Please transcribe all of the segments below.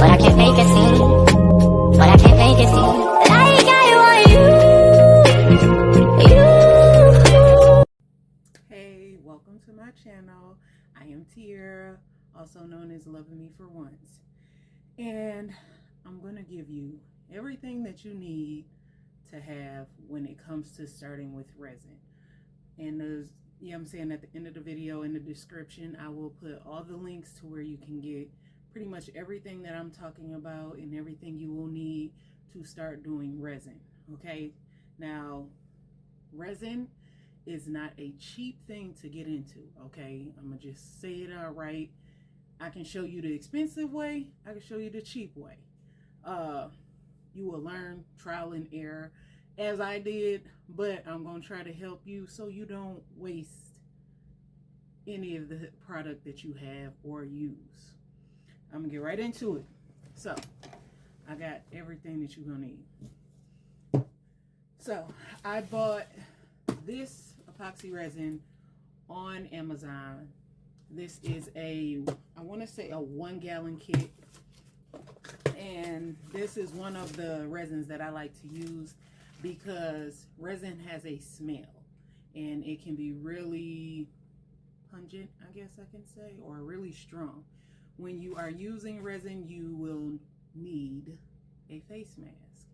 but I can't make it seem, but I can't make it seem like I want you. Hey, welcome to my channel. I am Tiara, also known as Loving Me For Once, and I'm going to give you everything that you need to have when it comes to starting with resin. And there's, I'm saying, at the end of the video, in the description, I will put all the links to where you can get pretty much everything that I'm talking about and everything you will need to start doing resin. Okay, now resin is not a cheap thing to get into. Okay, I'm gonna just say it outright. I can show you the expensive way, I can show you the cheap way. You will learn trial and error as I did, but I'm gonna try to help you so you don't waste any of the product that you have or use. I'm gonna get right into it. So I got everything that you're gonna need. So I bought this epoxy resin on Amazon. This is I want to say a 1 gallon kit, and this is one of the resins that I like to use because resin has a smell and it can be really pungent, I guess I can say, or really strong. When you are using resin, you will need a face mask.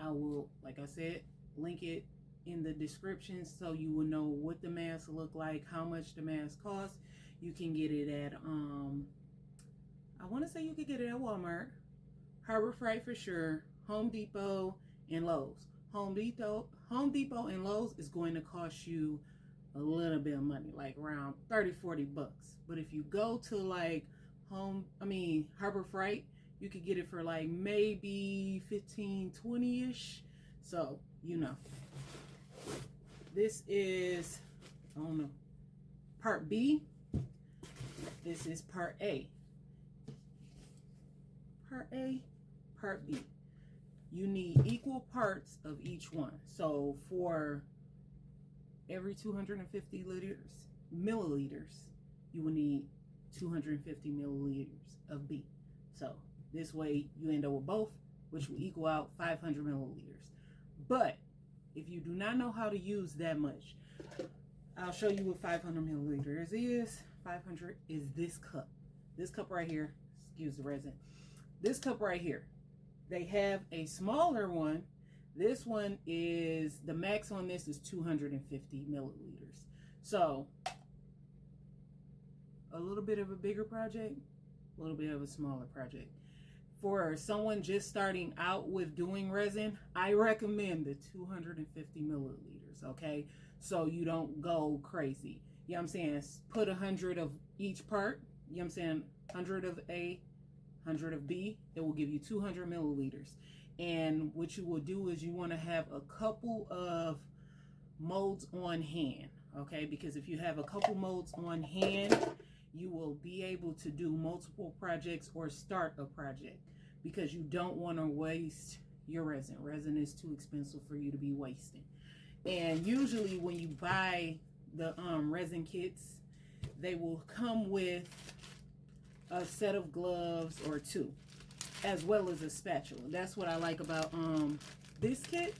I will, like I said, link it in the description so you will know what the mask look like, how much the mask costs. You can get it at I want to say you could get it at Walmart, Harbor Freight for sure, Home Depot, and Lowe's. Home Depot and Lowe's is going to cost you a little bit of money, like around 30-40 bucks. But if you go to like Harbor Freight, you could get it for like maybe 15-20ish. So you know, this is, I don't know, part B. This is part A. Part A, part B. You need equal parts of each one. So for every 250 milliliters, you will need 250 milliliters of B. So this way you end up with both, which will equal out 500 milliliters. But if you do not know how to use that much, I'll show you what 500 milliliters is. 500 is this cup. This cup right here, excuse the resin. This cup right here. They have a smaller one. This one is, the max on this is 250 milliliters. So a little bit of a bigger project, a little bit of a smaller project. For someone just starting out with doing resin, I recommend the 250 milliliters, okay? So you don't go crazy. You know what I'm saying? Put 100 of each part. You know what I'm saying? 100 of A, 100 of B. It will give you 200 milliliters. And what you will do is you want to have a couple of molds on hand, okay? Because if you have a couple molds on hand, you will be able to do multiple projects or start a project, because you don't want to waste your resin. Resin is too expensive for you to be wasting. And usually when you buy the resin kits, they will come with a set of gloves or two, as well as a spatula. That's what I like about this kit.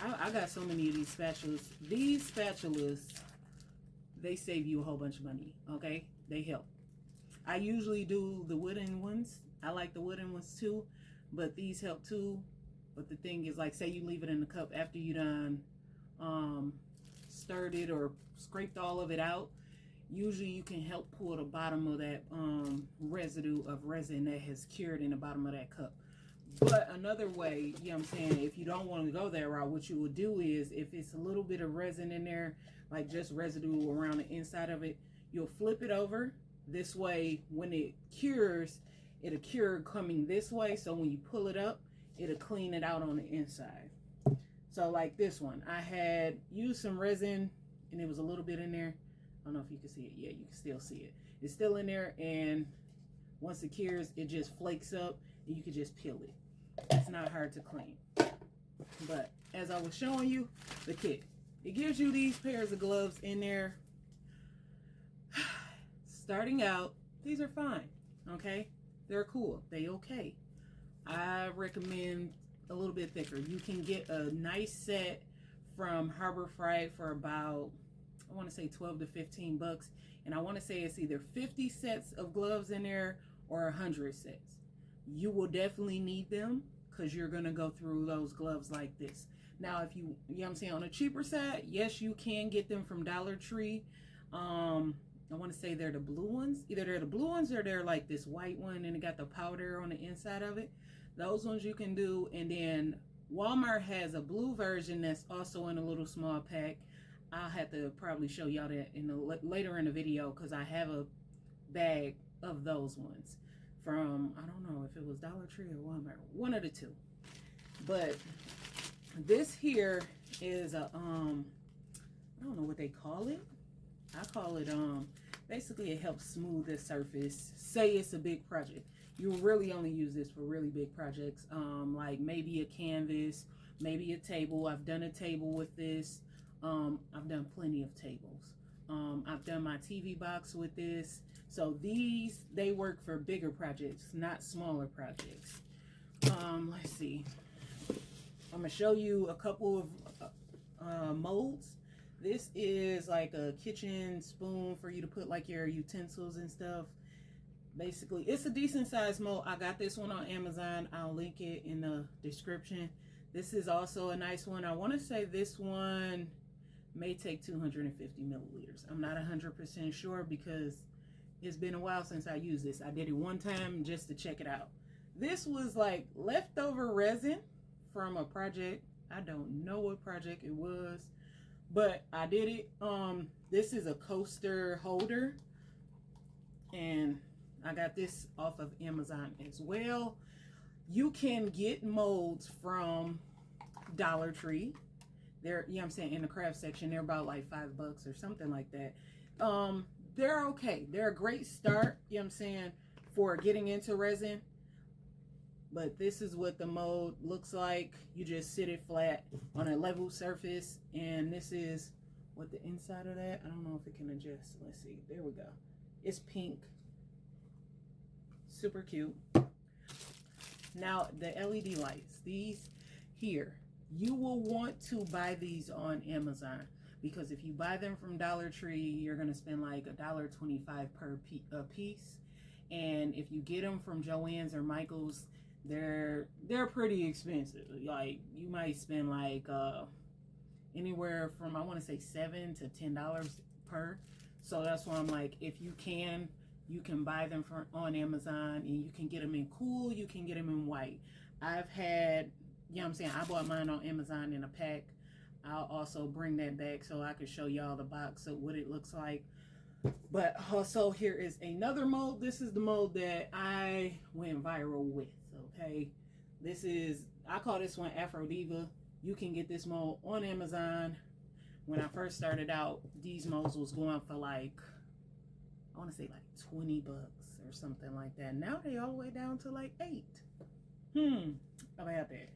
I got so many of these spatulas. These spatulas, they save you a whole bunch of money, okay? They help. I usually do the wooden ones. I like the wooden ones too, but these help too. But the thing is, like, say you leave it in the cup after you done stirred it or scraped all of it out, usually you can help pull the bottom of that residue of resin that has cured in the bottom of that cup. But another way, you know what I'm saying, if you don't want to go that route, what you would do is, if it's a little bit of resin in there, like just residue around the inside of it, you'll flip it over. This way, when it cures, it'll cure coming this way. So when you pull it up, it'll clean it out on the inside. So like this one, I had used some resin and it was a little bit in there. I don't know if you can see it. Yeah, you can still see it. It's still in there, and once it cures, it just flakes up and you can just peel it. It's not hard to clean. But as I was showing you, the kit, it gives you these pairs of gloves in there. Starting out, these are fine, okay? they're cool. They okay. I recommend a little bit thicker. You can get a nice set from Harbor Freight for about, I want to say 12 to 15 bucks. And I want to say it's either 50 sets of gloves in there or 100 sets. You will definitely need them because you're going to go through those gloves like this. Now, if you know what I'm saying, on a cheaper side, yes, you can get them from Dollar Tree. I want to say they're the blue ones. Either they're the blue ones or they're like this white one and it got the powder on the inside of it. Those ones you can do. And then Walmart has a blue version that's also in a little small pack. I'll have to probably show y'all that later in the video because I have a bag of those ones from, I don't know if it was Dollar Tree or Walmart, one of the two. But this here is a, I don't know what they call it. I call it, basically it helps smooth the surface. Say it's a big project. You really only use this for really big projects, like maybe a canvas, maybe a table. I've done a table with this. I've done plenty of tables. I've done my TV box with this. So these, they work for bigger projects, not smaller projects. Let's see. I'm gonna show you a couple of molds. This is like a kitchen spoon for you to put like your utensils and stuff. Basically, it's a decent size mold. I got this one on Amazon. I'll link it in the description. This is also a nice one. I want to say this one may take 250 milliliters. I'm not 100% sure because it's been a while since I used this. I did it one time just to check it out. This was like leftover resin from a project. I don't know what project it was, but I did it. This is a coaster holder, and I got this off of Amazon as well. You can get molds from Dollar Tree. They're, you know what I'm saying, in the craft section, they're about like $5 or something like that. They're okay. They're a great start, you know what I'm saying, for getting into resin. But this is what the mold looks like. You just sit it flat on a level surface. And this is what the inside of that, I don't know if it can adjust. Let's see. There we go. It's pink. Super cute. Now, the LED lights. These here. You will want to buy these on Amazon. Because if you buy them from Dollar Tree, you're going to spend like $1.25 per piece. And if you get them from Joann's or Michael's, they're pretty expensive. Like, you might spend like anywhere from, I want to say $7 to $10 per. So that's why I'm like, if you can buy them on Amazon, and you can get them in cool, you can get them in white. I've had, you know what I'm saying, I bought mine on Amazon in a pack. I'll also bring that back so I can show y'all the box of what it looks like. But also, here is another mold. This is the mold that I went viral with. Okay, this is, I call this one Afro Diva. You can get this mold on Amazon. When I first started out, these molds was going for like, I want to say like $20 or something like that. Now they all the way down to like $8. About that.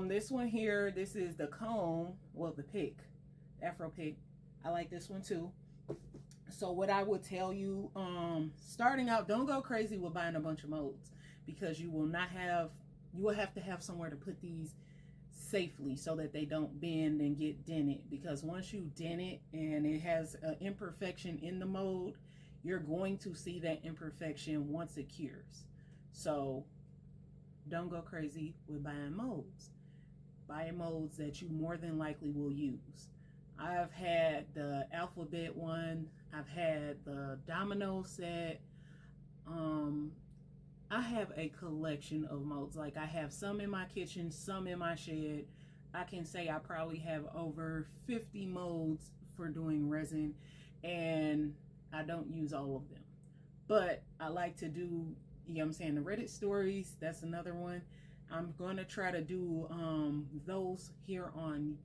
This one here, this is the cone, well, the pick, Afro pick. I like this one too. So what I would tell you, starting out, don't go crazy with buying a bunch of molds, because you will have to have somewhere to put these safely so that they don't bend and get dented. Because once you dent it and it has an imperfection in the mold, you're going to see that imperfection once it cures. So don't go crazy with buying molds. Buy molds that you more than likely will use. I've had the alphabet one. I've had the domino set. I have a collection of molds. Like, I have some in my kitchen, some in my shed. I can say I probably have over 50 molds for doing resin, and I don't use all of them. But I like to do, you know what I'm saying, the Reddit stories. That's another one. I'm going to try to do those here on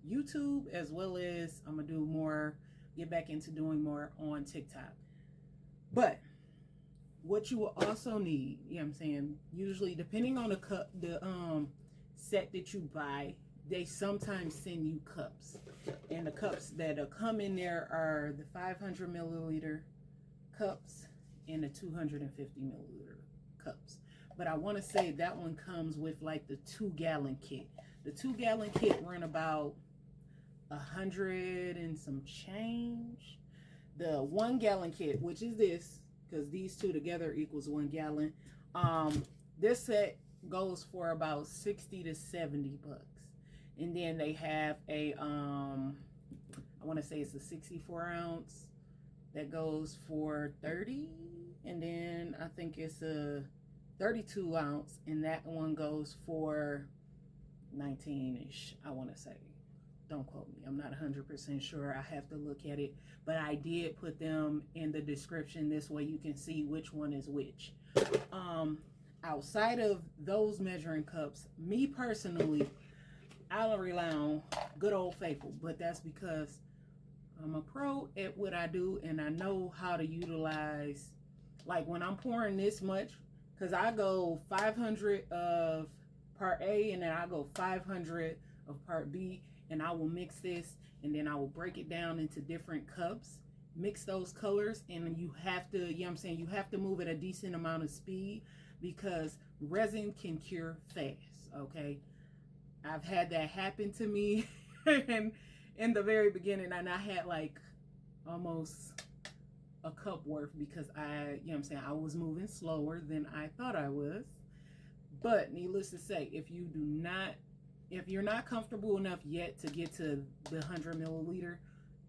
YouTube, as well as I'm going to do more, get back into doing more on TikTok. But what you will also need, you know what I'm saying, usually depending on the set that you buy, they sometimes send you cups. And the cups that come in there are the 500 milliliter cups and the 250 milliliter cups. But I want to say that one comes with like the 2-gallon kit. The 2-gallon kit run about 100 and some change. The 1-gallon kit, which is this, because these two together equals 1 gallon. This set goes for about 60 to 70 bucks. And then they have a I want to say it's a 64 ounce that goes for 30, and then I think it's a 32 ounce, and that one goes for 19-ish, I want to say. Don't quote me, I'm not 100% sure, I have to look at it, but I did put them in the description, this way you can see which one is which. Outside of those measuring cups, me personally, I rely on good old faithful, but that's because I'm a pro at what I do, and I know how to utilize, like when I'm pouring this much, because I go 500 of part A, and then I go 500 of part B, and I will mix this, and then I will break it down into different cups, mix those colors, and you have to, you know what I'm saying, you have to move at a decent amount of speed, because resin can cure fast, okay? I've had that happen to me and in the very beginning, and I had like almost a cup worth, because I, you know what I'm saying, I was moving slower than I thought I was. But needless to say, if you're not comfortable enough yet to get to the 100 milliliter,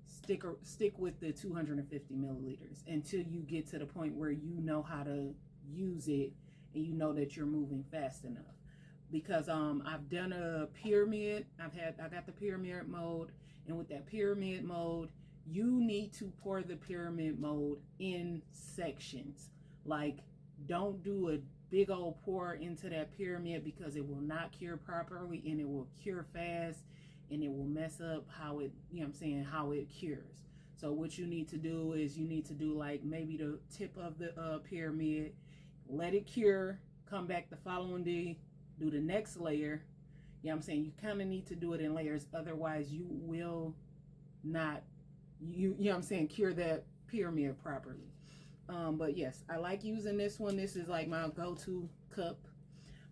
stick with the 250 milliliters until you get to the point where you know how to use it and you know that you're moving fast enough. Because I've done a pyramid, I got the pyramid mode, and with that pyramid mode, you need to pour the pyramid mode in sections. Like, don't do a big old pour into that pyramid, because it will not cure properly, and it will cure fast, and it will mess up how it, you know what I'm saying, how it cures. So what you need to do is you need to do like maybe the tip of the pyramid, let it cure, come back the following day, do the next layer. You know what I'm saying? You kind of need to do it in layers, otherwise you will not, you know what I'm saying, cure that pyramid properly. But yes, I like using this one. This is like my go-to cup.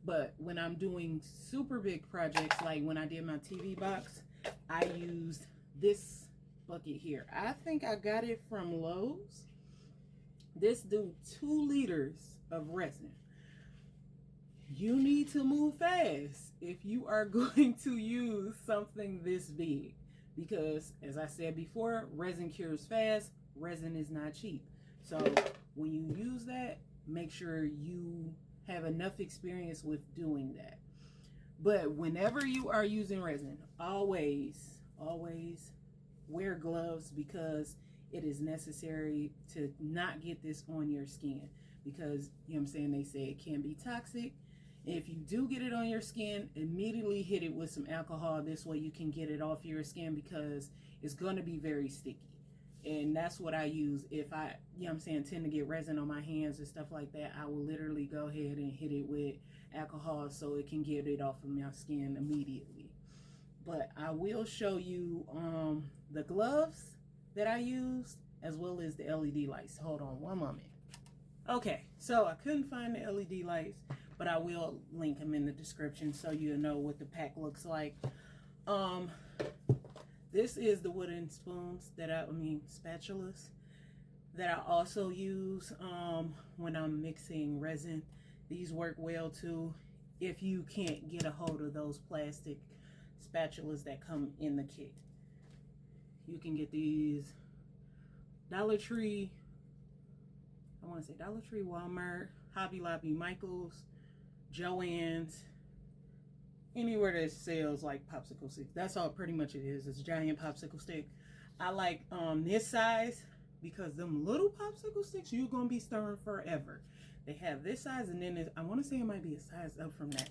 But when I'm doing super big projects, like when I did my TV box, I used this bucket here. I think I got it from Lowe's. This do 2 liters of resin. You need to move fast if you are going to use something this big, because as I said before, resin cures fast. Resin is not cheap. So when you use that, make sure you have enough experience with doing that. But whenever you are using resin, always wear gloves, because it is necessary to not get this on your skin, because, you know what I'm saying, they say it can be toxic. If you do get it on your skin, immediately hit it with some alcohol. This way you can get it off your skin, because it's going to be very sticky. And that's what I use. If I, you know what I'm saying, tend to get resin on my hands and stuff like that, I will literally go ahead and hit it with alcohol so it can get it off of my skin immediately. But I will show you the gloves that I used, as well as the LED lights. Hold on one moment. Okay, so I couldn't find the LED lights, but I will link them in the description so you know what the pack looks like. This is the wooden spoons that spatulas that I also use when I'm mixing resin. These work well too if you can't get a hold of those plastic spatulas that come in the kit. You can get these Dollar Tree, I want to say Dollar Tree, Walmart, Hobby Lobby, Michael's, Joann's, anywhere that sells like popsicle sticks. That's all pretty much it is. It's a giant popsicle stick. I like this size, because them little popsicle sticks you're gonna be stirring forever. They have this size, and then I want to say it might be a size up from that.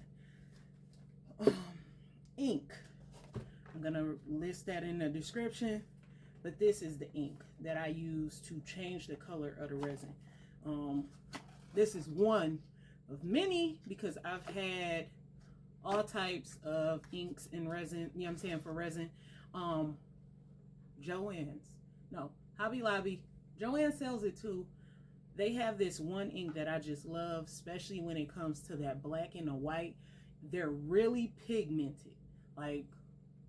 Ink, I'm gonna list that in the description, but this is the ink that I use to change the color of the resin. This is one of many, because I've had all types of inks and resin, you know what I'm saying, for resin. Joann's, no, Hobby Lobby, Joann sells it too. they have this one ink that I just love, especially when it comes to that black and the white. They're really pigmented. Like,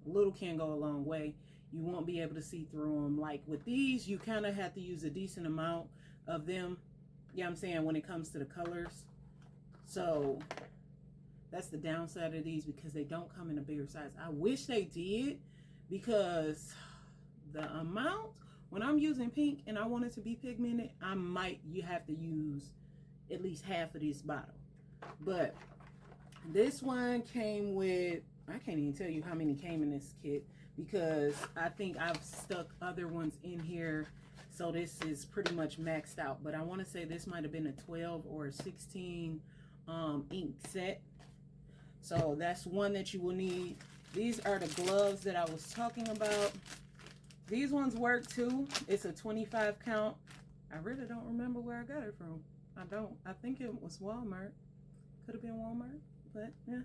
little can go a long way. You won't be able to see through them. Like with these, you kind of have to use a decent amount of them. You know what I'm saying? When it comes to the colors. So that's the downside of these, because they don't come in a bigger size. I wish they did, because the amount, when I'm using pink and I want it to be pigmented, you have to use at least half of this bottle. But this one came with, I can't even tell you how many came in this kit, because I think I've stuck other ones in here, so this is pretty much maxed out. But I want to say this might have been a 12 or a 16 ink set. So that's one that you will need. These are the gloves that I was talking about. These ones work too. It's a 25 count. I really don't remember where I got it from. I think it was Walmart. Could have been Walmart, but yeah.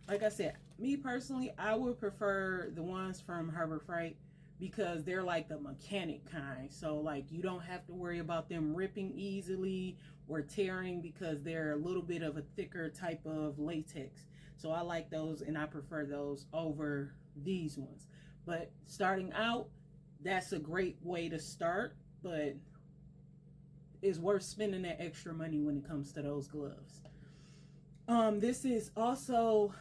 Like I said, me personally, I would prefer the ones from Harbor Freight, because they're like the mechanic kind. So like you don't have to worry about them ripping easily or tearing, because they're a little bit of a thicker type of latex. So I like those, and I prefer those over these ones. But starting out, that's a great way to start, but it's worth spending that extra money when it comes to those gloves. This is also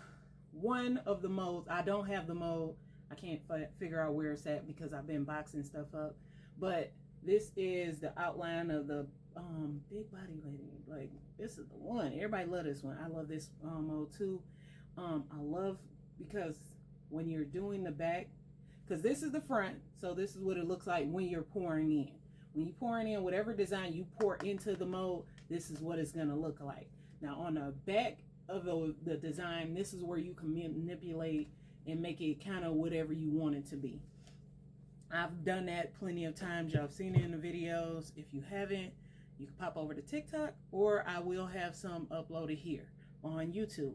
one of the molds. I don't have the mold. I can't figure out where it's at, because I've been boxing stuff up. But this is the outline of the big body lady. Like, this is the one. Everybody love this one. I love this mold too. I love, because when you're doing the back, because this is the front, so this is what it looks like when you're pouring in. When you're pouring in whatever design you pour into the mold, this is what it's going to look like. Now on the back of the design, this is where you can manipulate and make it kind of whatever you want it to be. I've done that plenty of times. Y'all have seen it in the videos. If you haven't, you can pop over to TikTok, or I will have some uploaded here on YouTube.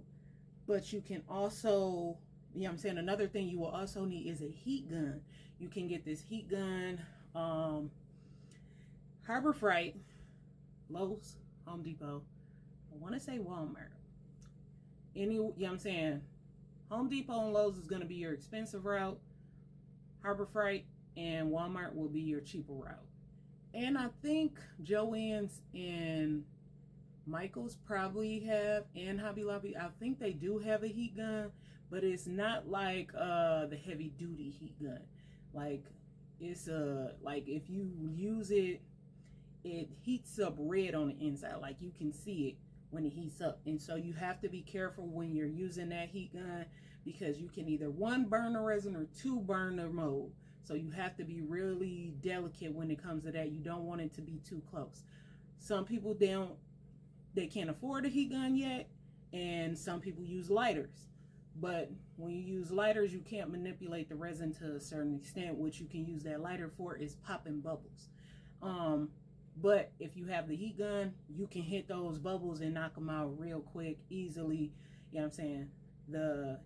But you can also, you know what I'm saying, another thing you will also need is a heat gun. You can get this heat gun, Harbor Freight, Lowe's, Home Depot, I want to say Walmart. You know what I'm saying, Home Depot and Lowe's is going to be your expensive route. Harbor Freight and Walmart will be your cheaper route. And I think Joann's and Michael's probably have, and Hobby Lobby, I think they do have a heat gun, but it's not like the heavy duty heat gun. Like, it's like if you use it, it heats up red on the inside. Like, you can see it when it heats up. And so you have to be careful when you're using that heat gun, because you can either one, burn the resin, or two, burn the mold. So you have to be really delicate when it comes to that. You don't want it to be too close. Some people they can't afford a heat gun yet, and some people use lighters. But when you use lighters, you can't manipulate the resin to a certain extent. What you can use that lighter for is popping bubbles. But if you have the heat gun, you can hit those bubbles and knock them out real quick, easily. You know what I'm saying? The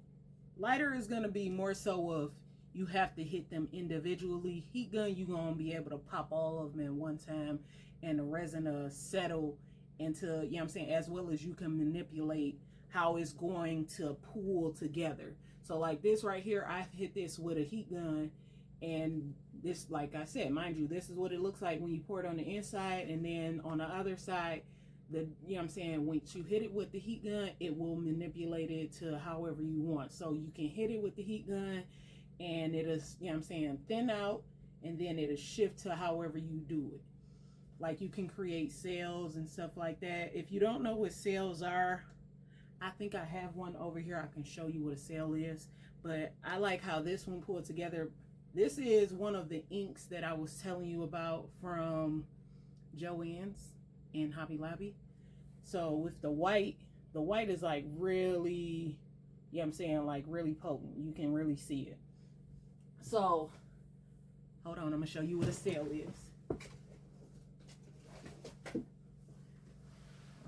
lighter is going to be more so of, you have to hit them individually. Heat gun, you're going to be able to pop all of them in one time, and the resin will settle into, you know what I'm saying, as well as you can manipulate how it's going to pool together. So like this right here, I've hit this with a heat gun, and this, like I said, mind you, this is what it looks like when you pour it on the inside, and then on the other side, you know what I'm saying, once you hit it with the heat gun, it will manipulate it to however you want. So you can hit it with the heat gun, and it is, you know what I'm saying, thin out, and then it'll shift to however you do it. Like, you can create sails and stuff like that. If you don't know what sails are, I think I have one over here. I can show you what a sail is. But I like how this one pulled together. This is one of the inks that I was telling you about from Joann's and Hobby Lobby. So with the white is like really, you know what I'm saying, like really potent. You can really see it. So, hold on, I'm gonna show you what a sail is.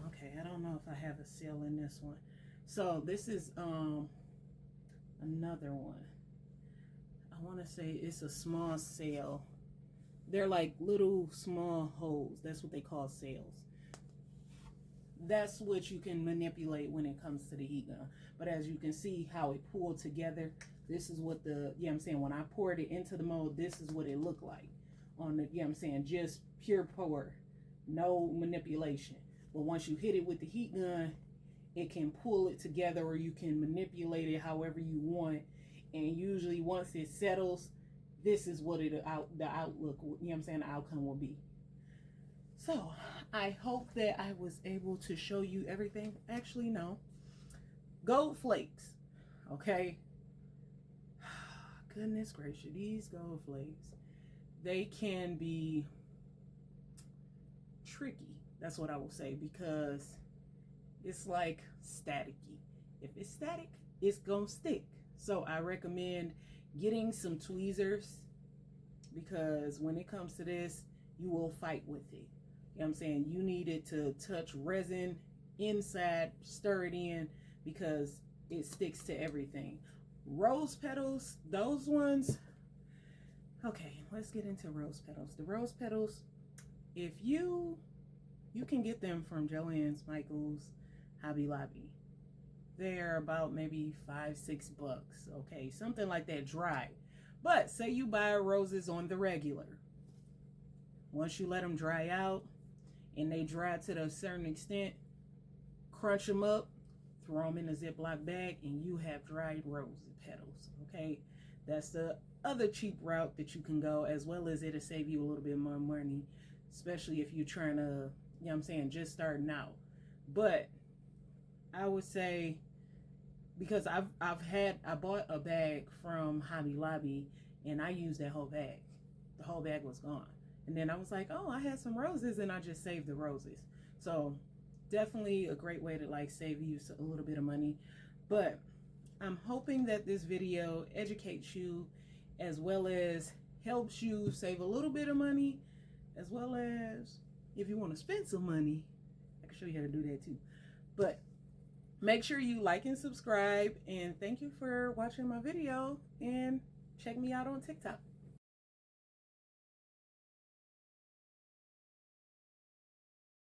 Okay, I don't know if I have a sail in this one. So this is another one. I want to say it's a small sail. They're like little small holes. That's what they call sails. That's what you can manipulate when it comes to the heat gun. But as you can see how it pulled together, this is what the, you know what I'm saying, when I poured it into the mold, this is what it looked like on the, you know what I'm saying, just pure pour, no manipulation. But once you hit it with the heat gun, it can pull it together, or you can manipulate it however you want. And usually once it settles, this is what the outlook, you know what I'm saying, the outcome will be. So I hope that I was able to show you everything. Actually, no. Gold flakes, okay? Goodness gracious, these gold flakes, they can be tricky. That's what I will say, because it's like staticky. If it's static, it's gonna stick. So I recommend getting some tweezers, because when it comes to this, you will fight with it. You know what I'm saying? You need it to touch resin inside, stir it in, because it sticks to everything. Rose petals, those ones, okay, let's get into rose petals. The rose petals, if you can get them from Joann's, Michael's, Hobby Lobby. They're about maybe $5-6, okay, something like that, dry. But say you buy roses on the regular. Once you let them dry out and they dry to a certain extent, crunch them up, throw them in a Ziploc bag, and you have dried rose petals, okay? That's the other cheap route that you can go, as well as it'll save you a little bit more money, especially if you're trying to, you know what I'm saying, just starting out. But I would say, because I bought a bag from Hobby Lobby, and I used that whole bag. The whole bag was gone. And then I was like, oh, I had some roses, and I just saved the roses. So definitely a great way to like save you a little bit of money. But I'm hoping that this video educates you, as well as helps you save a little bit of money, as well as if you want to spend some money, I can show you how to do that too. But make sure you like and subscribe, and thank you for watching my video, and check me out on TikTok.